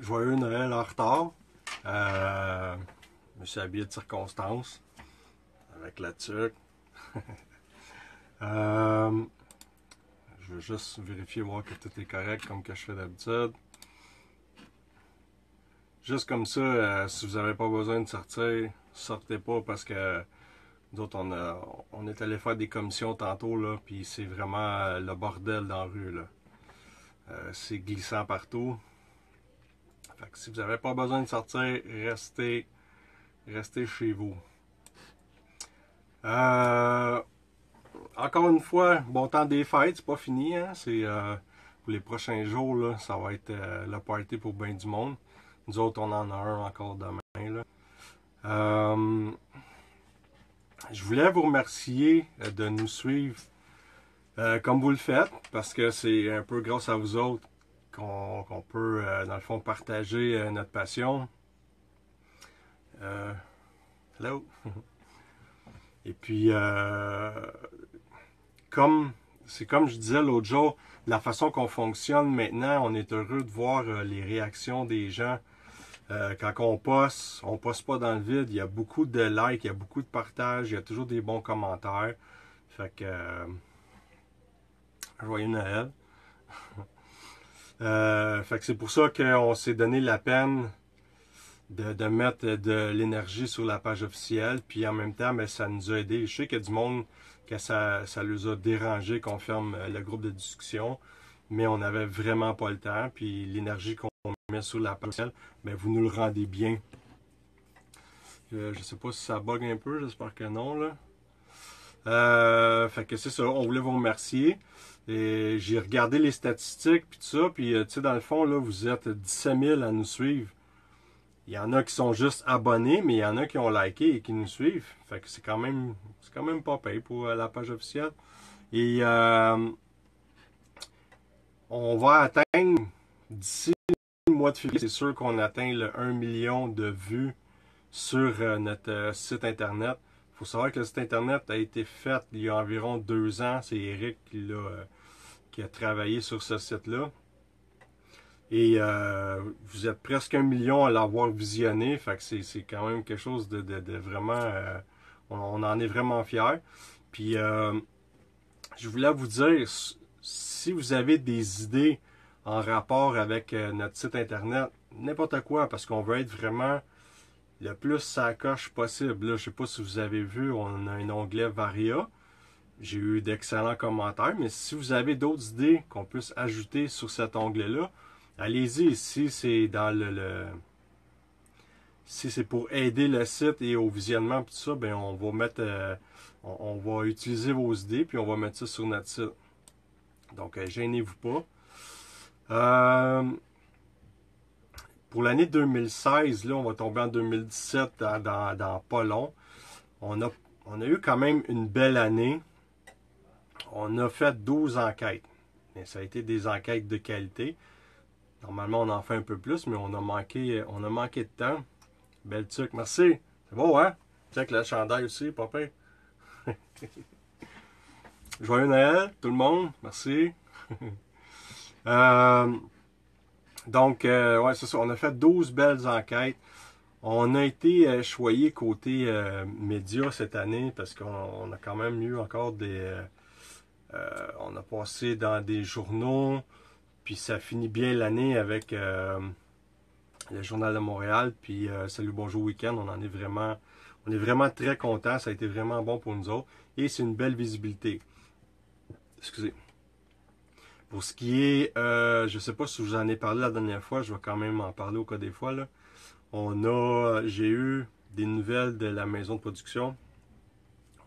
Joyeux Noël en retard. Je me suis habillé de circonstance avec la tuque. Je veux juste vérifier voir que tout est correct comme que je fais d'habitude. Juste comme ça, si vous n'avez pas besoin de sortir, sortez pas parce que nous autres, on est allé faire des commissions tantôt, là, puis c'est vraiment le bordel dans la rue, là. C'est glissant partout. Fait que si vous n'avez pas besoin de sortir, restez chez vous. Encore une fois, bon temps des fêtes, c'est pas fini, hein? C'est pour les prochains jours, là, ça va être le party pour bien du monde. Nous autres, on en a un encore demain, là. Je voulais vous remercier de nous suivre comme vous le faites, parce que c'est un peu grâce à vous autres qu'on peut, dans le fond, partager notre passion. Hello! Et puis, c'est comme je disais l'autre jour, la façon qu'on fonctionne maintenant, on est heureux de voir les réactions des gens. Quand on poste pas dans le vide, il y a beaucoup de likes, il y a beaucoup de partages, il y a toujours des bons commentaires. Fait que, joyeux Noël. Fait que c'est pour ça qu'on s'est donné la peine de mettre de l'énergie sur la page officielle, puis en même temps, mais ça nous a aidé. Je sais qu'il y a du monde que ça les a dérangés qu'on ferme le groupe de discussion, mais on n'avait vraiment pas le temps, puis l'énergie qu'on met sur la page officielle, ben vous nous le rendez bien. Je sais pas si ça bug un peu, j'espère que non, là. Fait que c'est ça, on voulait vous remercier. Et j'ai regardé les statistiques, puis tout ça, puis tu sais, dans le fond, là, vous êtes 17 000 à nous suivre. Il y en a qui sont juste abonnés, mais il y en a qui ont liké et qui nous suivent. Fait que c'est quand même pas payé pour la page officielle. Et on va atteindre, d'ici le mois de février, c'est sûr qu'on atteint le 1 million de vues sur notre site internet. Il faut savoir que le site internet a été fait il y a environ 2 ans. C'est Eric qui a travaillé sur ce site-là. Et vous êtes presque 1 million à l'avoir visionné. Fait que c'est quand même quelque chose de vraiment... on en est vraiment fiers. Puis je voulais vous dire, si vous avez des idées en rapport avec notre site internet, n'importe quoi, parce qu'on veut être vraiment le plus sacoche possible. Là, je sais pas si vous avez vu, on a un onglet Varia. J'ai eu d'excellents commentaires, mais si vous avez d'autres idées qu'on puisse ajouter sur cet onglet-là, allez-y. Si c'est dans si c'est pour aider le site et au visionnement tout ça, ben on va mettre on va utiliser vos idées puis on va mettre ça sur notre site. Donc gênez-vous pas. Pour l'année 2016, là, on va tomber en 2017 dans pas long. On a eu quand même une belle année. On a fait 12 enquêtes. Mais ça a été des enquêtes de qualité. Normalement, on en fait un peu plus, mais on a manqué de temps. Belle tuque, merci. C'est beau, hein? Check le chandail aussi, papa. Joyeux Noël, tout le monde. Merci. Donc, ouais, c'est ça. On a fait 12 belles enquêtes. On a été choyé côté médias cette année parce qu'on a quand même eu encore des... on a passé dans des journaux, puis ça finit bien l'année avec le Journal de Montréal, puis Salut Bonjour Week-end. On est vraiment très contents. Ça a été vraiment bon pour nous autres. Et c'est une belle visibilité. Excusez. Pour ce qui est, je sais pas si je vous en ai parlé la dernière fois, je vais quand même en parler au cas des fois, là. J'ai eu des nouvelles de la maison de production.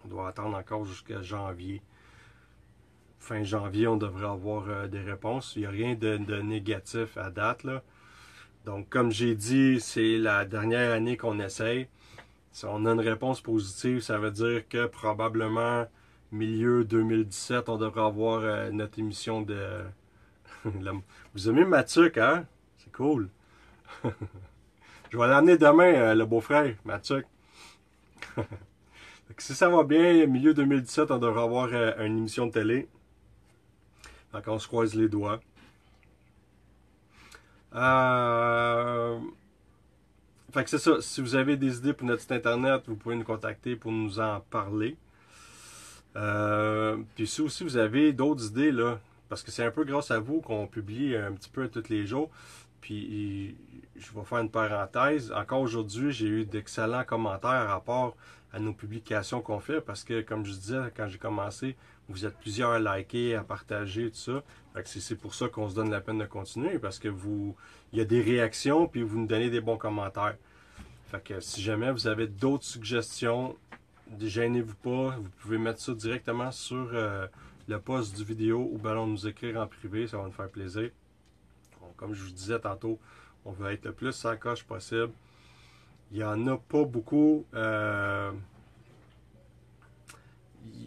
On doit attendre encore jusqu'à janvier. Fin janvier, on devrait avoir des réponses. Il n'y a rien de négatif à date, là. Donc, comme j'ai dit, c'est la dernière année qu'on essaye. Si on a une réponse positive, ça veut dire que probablement milieu 2017, on devrait avoir notre émission de... Vous aimez ma tuque, hein? C'est cool. Je vais l'amener demain, le beau-frère, ma tuque. Si ça va bien, milieu 2017, on devrait avoir une émission de télé. Donc, on se croise les doigts. Fait que c'est ça. Si vous avez des idées pour notre site internet, vous pouvez nous contacter pour nous en parler. Puis si aussi vous avez d'autres idées, là, parce que c'est un peu grâce à vous qu'on publie un petit peu tous les jours. Puis je vais faire une parenthèse. Encore aujourd'hui, j'ai eu d'excellents commentaires à rapport à nos publications qu'on fait parce que, comme je disais quand j'ai commencé, vous êtes plusieurs à liker, à partager, tout ça. Fait que c'est pour ça qu'on se donne la peine de continuer parce que il y a des réactions puis vous nous donnez des bons commentaires. Fait que si jamais vous avez d'autres suggestions, gênez-vous pas, vous pouvez mettre ça directement sur le post du vidéo ou bien nous écrire en privé, ça va nous faire plaisir. Bon, comme je vous disais tantôt, on veut être le plus sans coche possible. Il n'y en a pas beaucoup. Il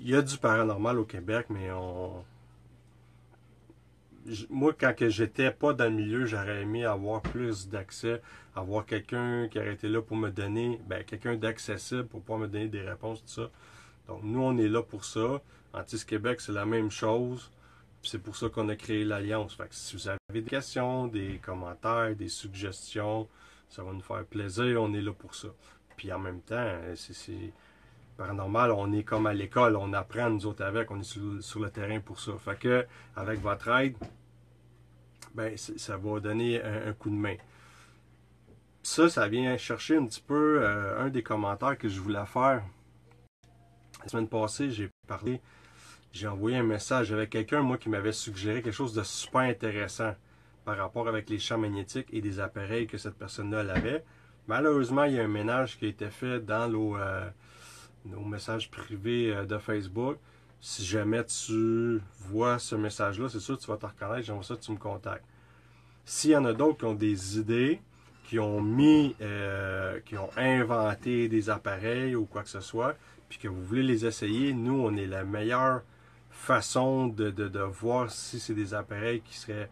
y a du paranormal au Québec, mais moi, quand j'étais pas dans le milieu, j'aurais aimé avoir plus d'accès, avoir quelqu'un qui aurait été là pour me donner, quelqu'un d'accessible pour pouvoir me donner des réponses, tout ça. Donc, nous, on est là pour ça. Antis Québec, c'est la même chose. C'est pour ça qu'on a créé l'Alliance. Fait que si vous avez des questions, des commentaires, des suggestions, ça va nous faire plaisir. On est là pour ça. Puis en même temps, c'est paranormal, on est comme à l'école. On apprend, nous autres, avec. On est sur le terrain pour ça. Fait que, avec votre aide, ça va donner un coup de main. Ça vient chercher un petit peu un des commentaires que je voulais faire. La semaine passée, j'ai envoyé un message avec quelqu'un, moi, qui m'avait suggéré quelque chose de super intéressant par rapport avec les champs magnétiques et des appareils que cette personne-là avait. Malheureusement, il y a un ménage qui a été fait dans nos messages privés de Facebook. Si jamais tu vois ce message-là, c'est sûr que tu vas te reconnaître, j'aimerais ça que tu me contactes. S'il y en a d'autres qui ont des idées, qui ont inventé des appareils ou quoi que ce soit, puis que vous voulez les essayer, nous, on est la meilleure façon de voir si c'est des appareils qui seraient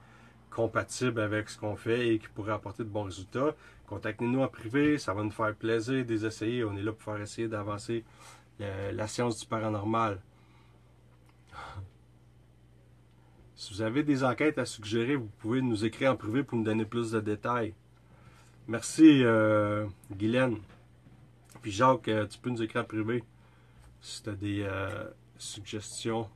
compatibles avec ce qu'on fait et qui pourraient apporter de bons résultats. Contactez-nous en privé, ça va nous faire plaisir de les essayer. On est là pour faire essayer d'avancer la science du paranormal. Si vous avez des enquêtes à suggérer, vous pouvez nous écrire en privé pour nous donner plus de détails. Merci, Guylaine. Puis Jacques, tu peux nous écrire en privé si tu as des suggestions.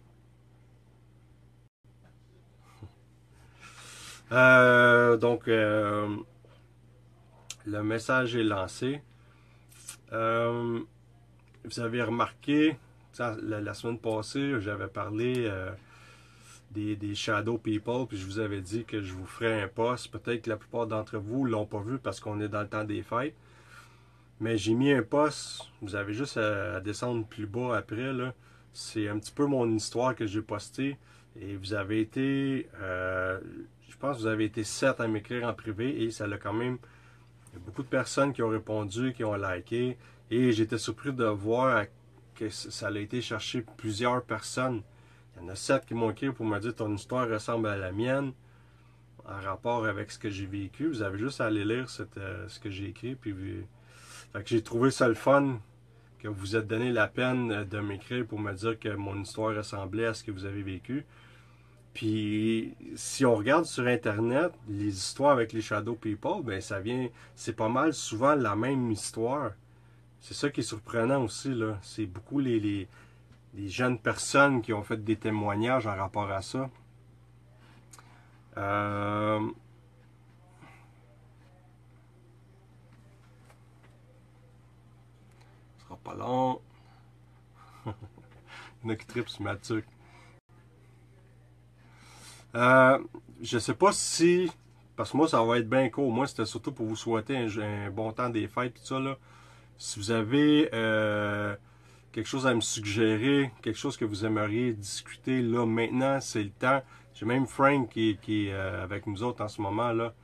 Donc, le message est lancé. Vous avez remarqué, la semaine passée, j'avais parlé des Shadow People, puis je vous avais dit que je vous ferais un post. Peut-être que la plupart d'entre vous ne l'ont pas vu parce qu'on est dans le temps des fêtes. Mais j'ai mis un post, vous avez juste à descendre plus bas après, là. C'est un petit peu mon histoire que j'ai postée. Et vous avez été, je pense que vous avez été 7 à m'écrire en privé et ça l'a quand même, il y a beaucoup de personnes qui ont répondu, qui ont liké. Et j'étais surpris de voir que ça a été chercher plusieurs personnes. Il y en a 7 qui m'ont écrit pour me dire ton histoire ressemble à la mienne en rapport avec ce que j'ai vécu. Vous avez juste à aller lire ce que j'ai écrit. Puis, fait que j'ai trouvé ça le fun que vous vous êtes donné la peine de m'écrire pour me dire que mon histoire ressemblait à ce que vous avez vécu. Puis, si on regarde sur Internet, les histoires avec les Shadow People, c'est pas mal souvent la même histoire. C'est ça qui est surprenant aussi, là. C'est beaucoup les jeunes personnes qui ont fait des témoignages en rapport à ça. Ce sera pas long. Il y en a qui trippent sur ma tuque. Je sais pas si, parce que moi ça va être bien court, moi c'était surtout pour vous souhaiter un bon temps des fêtes, tout ça là. Si vous avez quelque chose à me suggérer, quelque chose que vous aimeriez discuter là maintenant, c'est le temps. J'ai même Frank qui est avec nous autres en ce moment là,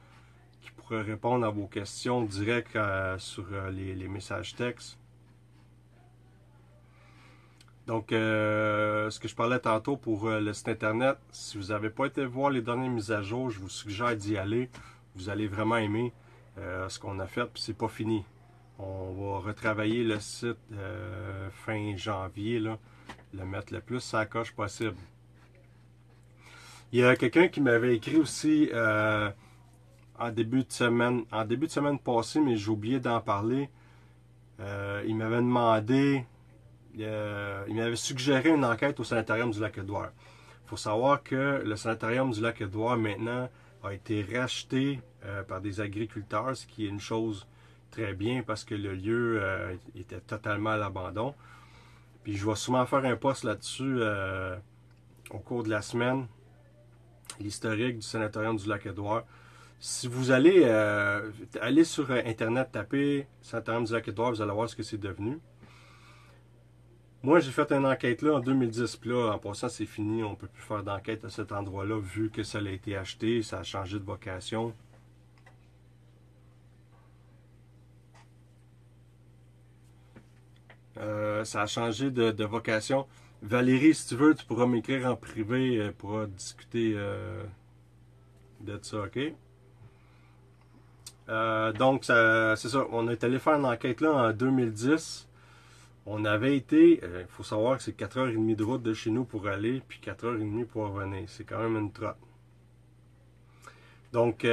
qui pourrait répondre à vos questions directes sur les messages textes. Donc, ce que je parlais tantôt pour le site internet, si vous n'avez pas été voir les dernières mises à jour, je vous suggère d'y aller. Vous allez vraiment aimer ce qu'on a fait, puis c'est pas fini. On va retravailler le site fin janvier, là, le mettre le plus à la coche possible. Il y a quelqu'un qui m'avait écrit aussi en début de semaine passée, mais j'ai oublié d'en parler. Il m'avait demandé, il m'avait suggéré une enquête au sanatorium du Lac-Édouard. Il faut savoir que le sanatorium du Lac-Édouard maintenant a été racheté par des agriculteurs, ce qui est une chose très bien parce que le lieu était totalement à l'abandon. Puis je vais sûrement faire un post là-dessus au cours de la semaine, l'historique du sanatorium du Lac-Édouard. Si vous allez aller sur Internet, taper sanatorium du Lac-Édouard, vous allez voir ce que c'est devenu. Moi, j'ai fait une enquête là en 2010, puis là, en passant, c'est fini. On ne peut plus faire d'enquête à cet endroit-là, vu que ça a été acheté, ça a changé de vocation. Ça a changé de vocation. Valérie, si tu veux, tu pourras m'écrire en privé, on pourra discuter de ça, ok? Donc, c'est ça. On est allé faire une enquête là en 2010. On avait été, il faut savoir que c'est 4h30 de route de chez nous pour aller, puis 4h30 pour revenir. C'est quand même une trotte. Donc,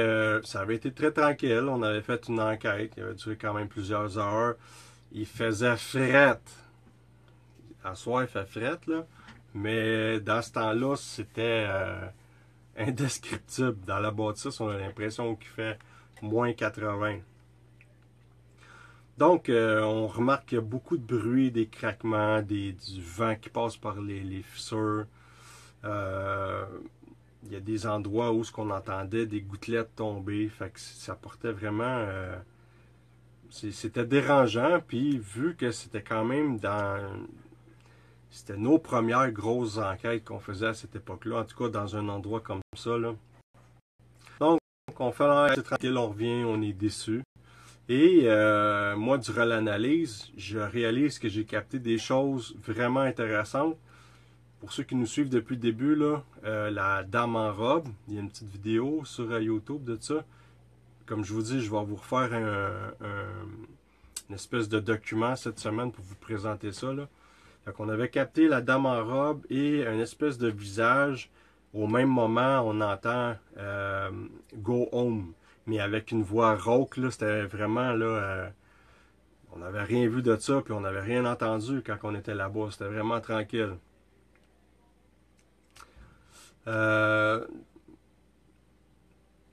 ça avait été très tranquille. On avait fait une enquête. Il avait duré quand même plusieurs heures. Il faisait fret. À soir, il fait fret, là. Mais dans ce temps-là, c'était indescriptible. Dans la bâtisse, on a l'impression qu'il fait moins 80. Donc, on remarque qu'il y a beaucoup de bruit, des craquements, du vent qui passe par les fissures. Il y a des endroits où on entendait des gouttelettes tomber. Fait que ça portait vraiment... c'était dérangeant. Puis, vu que c'était quand même c'était nos premières grosses enquêtes qu'on faisait à cette époque-là. En tout cas, dans un endroit comme ça, là. Donc, on fait l'enquête tranquille, on revient, on est déçus. Et moi, durant l'analyse, je réalise que j'ai capté des choses vraiment intéressantes. Pour ceux qui nous suivent depuis le début, là, la dame en robe, il y a une petite vidéo sur YouTube de ça. Comme je vous dis, je vais vous refaire une espèce de document cette semaine pour vous présenter ça, là. Donc, on avait capté la dame en robe et une espèce de visage. Au même moment, on entend Go Home, mais avec une voix rauque, là, c'était vraiment, là, on n'avait rien vu de ça, puis on n'avait rien entendu quand on était là-bas. C'était vraiment tranquille.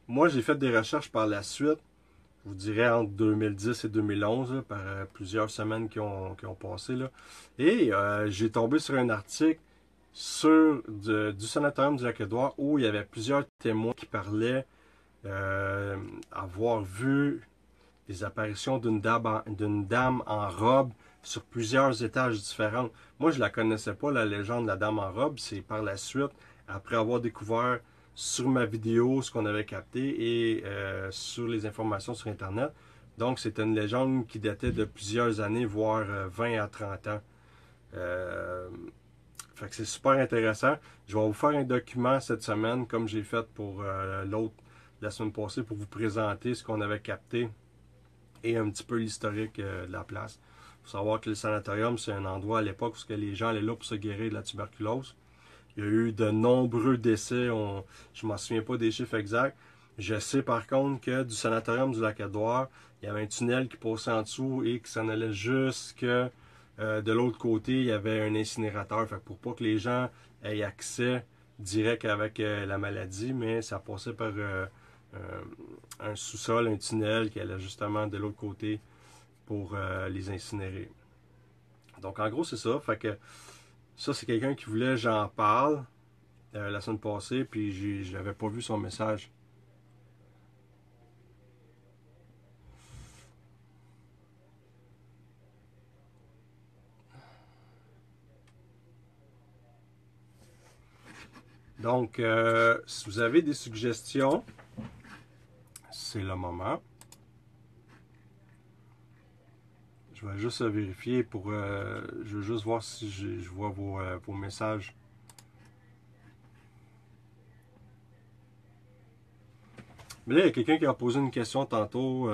Moi, j'ai fait des recherches par la suite, je vous dirais entre 2010 et 2011, là, par plusieurs semaines qui ont passé, là. Et j'ai tombé sur un article du sanatorium du Lac-Édouard où il y avait plusieurs témoins qui parlaient avoir vu des apparitions d'une dame en robe sur plusieurs étages différents. Moi, je la connaissais pas, la légende de la dame en robe. C'est par la suite, après avoir découvert sur ma vidéo ce qu'on avait capté et sur les informations sur Internet. Donc, c'était une légende qui datait de plusieurs années, voire 20 à 30 ans. Fait que c'est super intéressant. Je vais vous faire un document cette semaine, comme j'ai fait pour l'autre la semaine passée, pour vous présenter ce qu'on avait capté et un petit peu l'historique de la place. Il faut savoir que le sanatorium, c'est un endroit à l'époque où les gens allaient là pour se guérir de la tuberculose. Il y a eu de nombreux décès. Je ne m'en souviens pas des chiffres exacts. Je sais par contre que du sanatorium du Lac-Édouard, il y avait un tunnel qui passait en dessous et qui s'en allait jusque de l'autre côté, il y avait un incinérateur. Fait que pour pas que les gens aient accès direct avec la maladie, mais ça passait par un sous-sol, un tunnel qui allait justement de l'autre côté pour les incinérer. Donc en gros, c'est ça. Fait que ça, c'est quelqu'un qui voulait j'en parle la semaine passée, puis je n'avais pas vu son message. Donc, si vous avez des suggestions, c'est le moment. Je vais juste vérifier pour... je veux juste voir si je vois vos messages. Mais là, il y a quelqu'un qui a posé une question tantôt.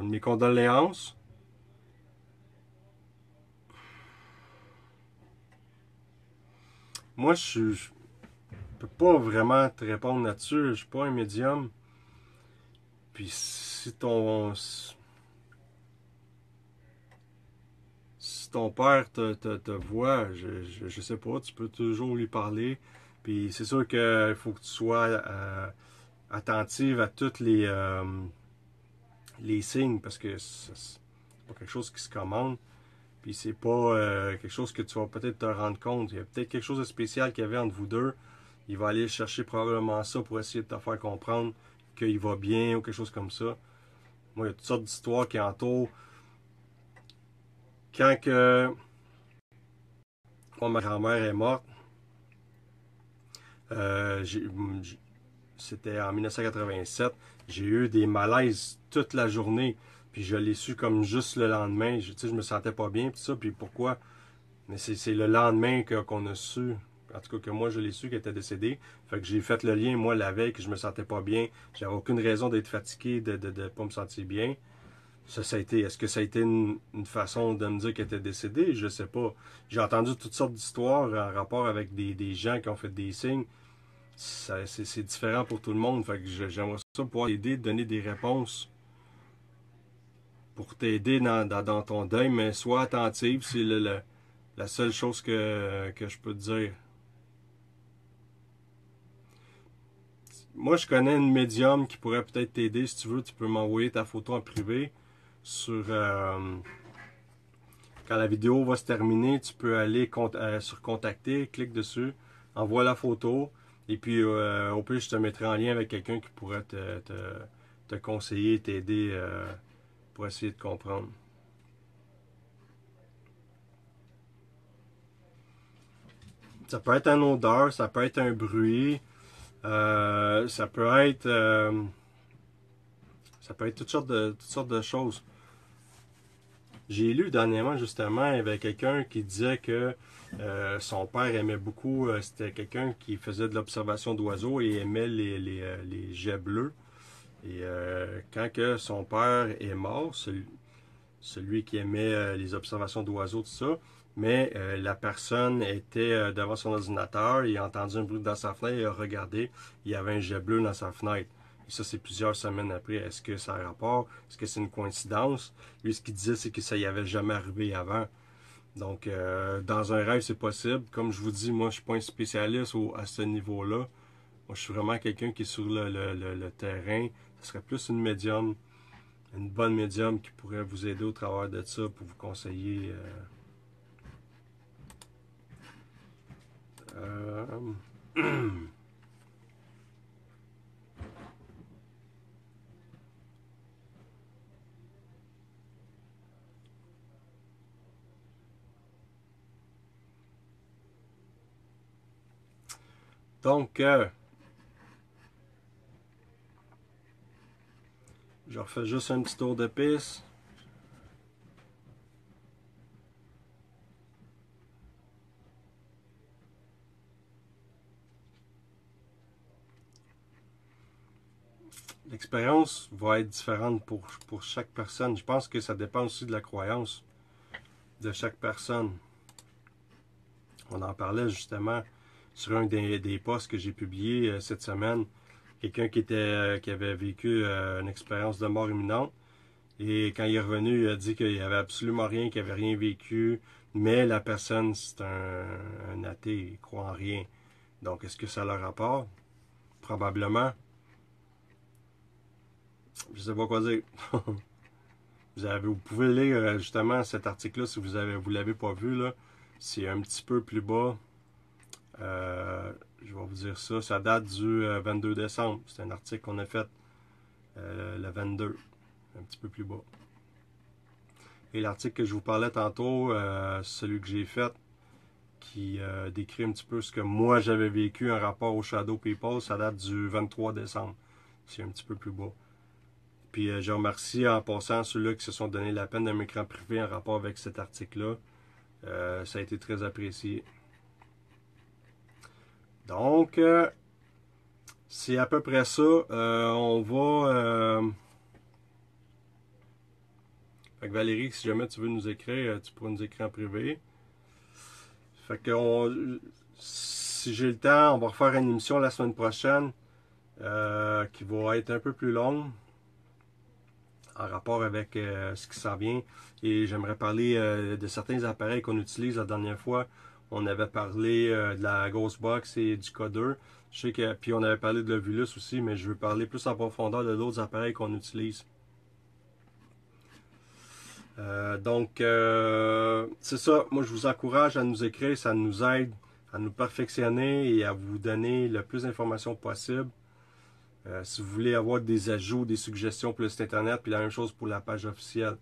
Mes condoléances. Moi, je peux pas vraiment te répondre là-dessus. Je suis pas un médium. Puis si ton père te voit, je sais pas, tu peux toujours lui parler. Puis c'est sûr qu'il faut que tu sois attentive à tous les signes parce que c'est pas quelque chose qui se commande. Puis c'est pas quelque chose que tu vas peut-être te rendre compte. Il y a peut-être quelque chose de spécial qu'il y avait entre vous deux. Il va aller chercher probablement ça pour essayer de te faire comprendre qu'il va bien ou quelque chose comme ça. Moi, il y a toutes sortes d'histoires qui entourent. Quand que ma grand-mère est morte, euh, c'était en 1987, j'ai eu des malaises toute la journée. Puis je l'ai su comme juste le lendemain. Je me sentais pas bien, puis ça. Puis pourquoi? Mais c'est le lendemain qu'on a su, en tout cas que moi je l'ai su qu'elle était décédée. Fait que j'ai fait le lien, moi, la veille, que je me sentais pas bien. J'avais aucune raison d'être fatigué, de pas me sentir bien. Ça a été, est-ce que ça a été une façon de me dire qu'elle était décédée? Je sais pas. J'ai entendu toutes sortes d'histoires en rapport avec des gens qui ont fait des signes. C'est différent pour tout le monde. Fait que j'aimerais ça pouvoir t'aider, donner des réponses pour t'aider dans ton deuil, mais sois attentive, c'est la seule chose que je peux te dire. Moi, je connais une médium qui pourrait peut-être t'aider. Si tu veux, tu peux m'envoyer ta photo en privé. Quand la vidéo va se terminer, tu peux aller sur Contacter, clique dessus, envoie la photo. Et puis, au plus, je te mettrai en lien avec quelqu'un qui pourrait te conseiller, t'aider pour essayer de comprendre. Ça peut être une odeur, ça peut être un bruit, ça peut être toutes sortes de choses. J'ai lu dernièrement justement, il y avait quelqu'un qui disait que son père aimait beaucoup, c'était quelqu'un qui faisait de l'observation d'oiseaux et aimait les jets bleus. Et quand que son père est mort, celui qui aimait les observations d'oiseaux, tout ça, mais la personne était devant son ordinateur, il a entendu un bruit dans sa fenêtre, il a regardé, il y avait un jet bleu dans sa fenêtre. Et ça, c'est plusieurs semaines après. Est-ce que ça a rapport? Est-ce que c'est une coïncidence? Lui, ce qu'il disait, c'est que ça y avait jamais arrivé avant. Donc, dans un rêve, c'est possible. Comme je vous dis, moi, je suis pas un spécialiste à ce niveau-là. Moi, je suis vraiment quelqu'un qui est sur le terrain. Ce serait plus une bonne médium qui pourrait vous aider au travers de ça pour vous conseiller. Donc, je refais juste un petit tour de piste. L'expérience va être différente pour chaque personne. Je pense que ça dépend aussi de la croyance de chaque personne. On en parlait justement sur un des posts que j'ai publié cette semaine. Quelqu'un qui avait vécu une expérience de mort imminente. Et quand il est revenu, il a dit qu'il n'y avait absolument rien, qu'il n'avait rien vécu. Mais la personne, c'est un athée, il ne croit en rien. Donc, est-ce que ça a le rapport? Probablement. Je ne sais pas quoi dire. Vous pouvez lire justement cet article-là si vous l'avez pas vu. Là. C'est un petit peu plus bas. Je vais vous dire ça. Ça date du 22 décembre. C'est un article qu'on a fait le 22. Un petit peu plus bas. Et l'article que je vous parlais tantôt, celui que j'ai fait, qui décrit un petit peu ce que moi j'avais vécu en rapport au Shadow People, ça date du 23 décembre. C'est un petit peu plus bas. Puis je remercie en passant ceux-là qui se sont donné la peine d'un écran privé en rapport avec cet article-là. Ça a été très apprécié. Donc, c'est à peu près ça. On va... Fait que Valérie, si jamais tu veux nous écrire, tu pourras nous écrire en privé. Fait que si j'ai le temps, on va refaire une émission la semaine prochaine qui va être un peu plus longue. en rapport avec ce qui s'en vient. Et j'aimerais parler de certains appareils qu'on utilise la dernière fois. On avait parlé de la Ghostbox et du Coder. Je sais que, puis on avait parlé de l'Ovulus aussi, mais je veux parler plus en profondeur de d'autres appareils qu'on utilise. C'est ça. Moi, je vous encourage à nous écrire. Ça nous aide à nous perfectionner et à vous donner le plus d'informations possible. Si vous voulez avoir des ajouts, des suggestions pour le site internet, puis la même chose pour la page officielle.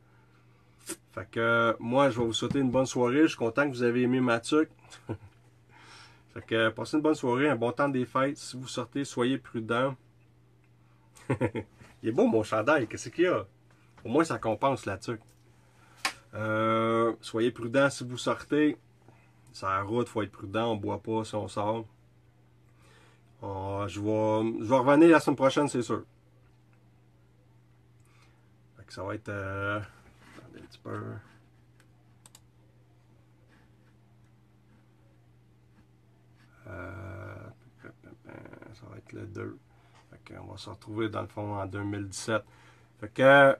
Fait que moi, je vais vous souhaiter une bonne soirée. Je suis content que vous avez aimé ma tuque. Fait que passez une bonne soirée, un bon temps des fêtes. Si vous sortez, soyez prudents. Il est beau mon chandail, qu'est-ce qu'il y a? Au moins ça compense la tuque. Soyez prudents si vous sortez. C'est la route, il faut être prudent, on ne boit pas si on sort. Je vais revenir la semaine prochaine, c'est sûr. Fait que ça va être... attendez un petit peu. Ça va être le 2. Fait qu'on va se retrouver dans le fond en 2017. Fait que,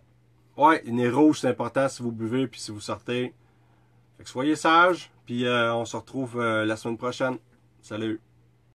ouais, une nez rouge, c'est important si vous buvez puis si vous sortez. Fait que soyez sages, puis on se retrouve la semaine prochaine. Salut!